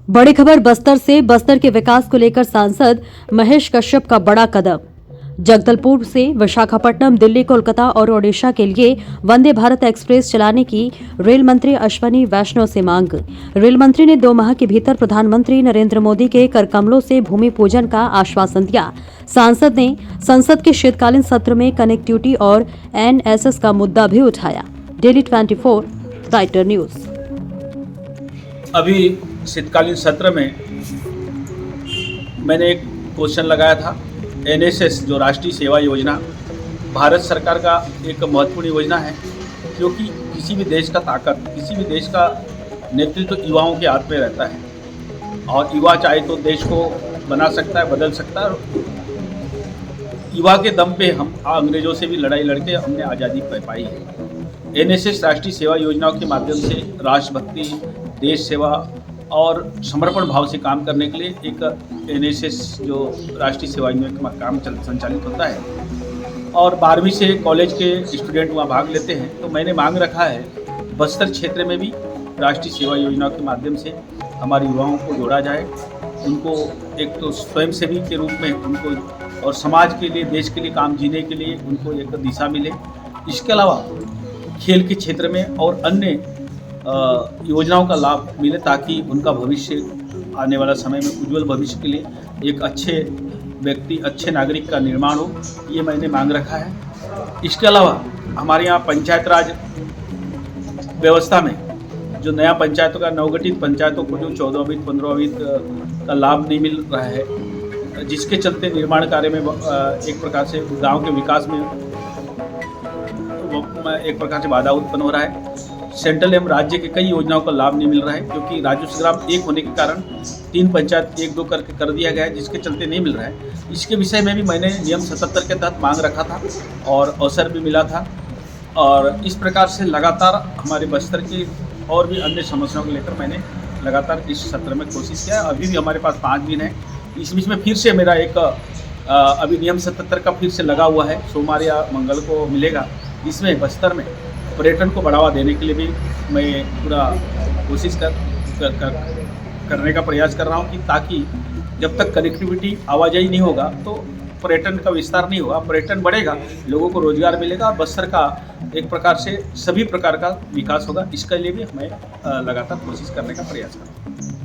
बड़ी खबर बस्तर से। बस्तर के विकास को लेकर सांसद महेश कश्यप का बड़ा कदम। जगदलपुर से विशाखापट्टनम, दिल्ली, कोलकाता और ओडिशा के लिए वंदे भारत एक्सप्रेस चलाने की रेल मंत्री अश्वनी वैष्णव से मांग। रेल मंत्री ने 2 माह के भीतर प्रधानमंत्री नरेंद्र मोदी के कर कमलों से भूमि पूजन का आश्वासन दिया। सांसद ने संसद के शीतकालीन सत्र में कनेक्टिविटी और एनएसएस का मुद्दा भी उठाया। Daily 24 writer news. अभी शीतकालीन सत्र में मैंने एक क्वेश्चन लगाया था। एनएसएस जो राष्ट्रीय सेवा योजना भारत सरकार का एक महत्वपूर्ण योजना है, क्योंकि किसी भी देश का ताकत, किसी भी देश का नेतृत्व तो युवाओं के हाथ में रहता है और युवा चाहे तो देश को बना सकता है, बदल सकता है। युवा के दम पे हम अंग्रेजों से भी लड़ाई लड़के हमने आज़ादी पाई है। एनएसएस राष्ट्रीय सेवा योजनाओं के माध्यम से राष्ट्रभक्ति, देश सेवा और समर्पण भाव से काम करने के लिए एक एनएसएस जो राष्ट्रीय सेवा योजना का काम संचालित होता है और 12वीं से कॉलेज के स्टूडेंट वहाँ भाग लेते हैं। तो मैंने मांग रखा है बस्तर क्षेत्र में भी राष्ट्रीय सेवा योजना के माध्यम से हमारे युवाओं को जोड़ा जाए, उनको एक तो स्वयंसेवी के रूप में उनको और समाज के लिए, देश के लिए काम जीने के लिए उनको एक दिशा मिले। इसके अलावा खेल के क्षेत्र में और अन्य योजनाओं का लाभ मिले ताकि उनका भविष्य आने वाला समय में उज्जवल भविष्य के लिए एक अच्छे व्यक्ति, अच्छे नागरिक का निर्माण हो, ये मैंने मांग रखा है। इसके अलावा हमारे यहाँ पंचायत राज व्यवस्था में जो नया पंचायतों का नवगठित पंचायतों को जो 14वीं 15वीं का लाभ नहीं मिल रहा है, जिसके चलते निर्माण कार्य में एक प्रकार से गांव के विकास में एक प्रकार से बाधा उत्पन्न हो रहा है। सेंट्रल एवं राज्य के कई योजनाओं का लाभ नहीं मिल रहा है, क्योंकि राजस्व ग्राम 1 होने के कारण 3 पंचायत 1-2 करके कर दिया गया है, जिसके चलते नहीं मिल रहा है। इसके विषय में भी मैंने नियम 77 के तहत मांग रखा था और अवसर भी मिला था और इस प्रकार से लगातार हमारे बस्तर की और भी अन्य समस्याओं को लेकर मैंने लगातार इस सत्र में कोशिश किया। अभी भी हमारे पास 5 दिन है। इस बीच में फिर से मेरा एक अभी नियम 77 का फिर से लगा हुआ है, सोमवार या मंगल को मिलेगा। इसमें बस्तर में पर्यटन को बढ़ावा देने के लिए भी मैं पूरा कोशिश करने का प्रयास कर रहा हूँ कि ताकि जब तक कनेक्टिविटी, आवाजाही नहीं होगा तो पर्यटन का विस्तार नहीं होगा। पर्यटन बढ़ेगा, लोगों को रोजगार मिलेगा और बस्तर का एक प्रकार से सभी प्रकार का विकास होगा। इसके लिए भी मैं लगातार कोशिश करने का प्रयास करूँगा।